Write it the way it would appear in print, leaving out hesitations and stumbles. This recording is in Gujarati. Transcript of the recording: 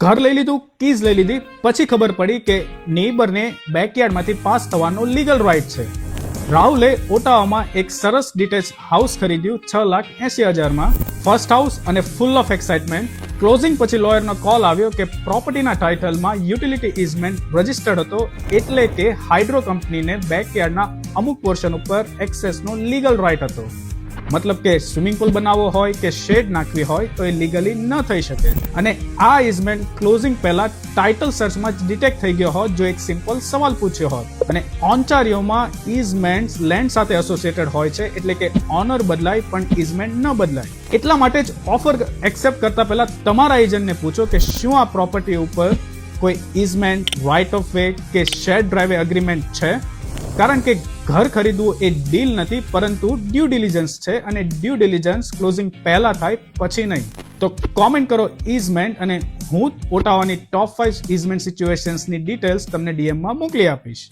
ઘર લઈ લીધું, કીઝ લઈ લીધી, પછી ખબર પડી કે નેબરને બેકયાર્ડમાંથી પાસ થવાનો લીગલ રાઇટ છે. રાહુલે ઓટાવામાં એક સરસ ડિટેચ હાઉસ ખરીદ્યું 6,80,000માં. ફર્સ્ટ હાઉસ અને ફૂલ ઓફ એક્સાઇટમેન્ટ. ક્લોઝિંગ પછી લોયરનો કોલ આવ્યો કે પ્રોપર્ટીના ટાઇટલમાં યુટિલિટી ઇઝમેન્ટ રજિસ્ટર્ડ હતો, એટલે કે હાઇડ્રો કંપનીને બેકયાર્ડના અમુક પોર્શન ઉપર એક્સેસનો લીગલ રાઇટ હતો. મતલબ કે સ્વિમિંગ પુલ બનાવવો હોય કે શેડ નાખવી હોય તો એ લીગલી ન થઈ શકે. અને આ ઇઝમેન્ટ ક્લોઝિંગ પહેલા ટાઇટલ સર્ચમાં જ ડિટેક્ટ થઈ ગયો હોત જો એક સિમ્પલ સવાલ પૂછ્યો હોત. અને ઓન્ટારિયોમાં ઇઝમેન્ટ લેન્ડ સાથે એસોસિએટેડ હોય છે, એટલે કે ઓનર બદલાય પણ ઇઝમેન્ટ ન બદલાય. એટલા માટે જ ઓફર એક્સેપ્ટ કરતા પહેલા તમારા એજન્ટને પૂછો કે શું આ પ્રોપર્ટી ઉપર કોઈ ઇઝમેન્ટ, રાઇટ ઓફ વે કે શેડ ડ્રાઈવે એગ્રીમેન્ટ છે. કારણ કે ઘર ખરીદવું એ ડીલ નથી, પરંતુ ડ્યુ ડિલિજન્સ છે, અને ડ્યુ ડિલિજન્સ ક્લોઝિંગ પહેલા થાય પછી નહીં. તો કોમેન્ટ કરો ઇઝમેન્ટ, અને હું ઓટાવાની ટોપ 5 ઇઝમેન્ટ સિચ્યુએશન્સની ડિટેલ્સ તમને ડીએમમાં મોકલી આપીશ.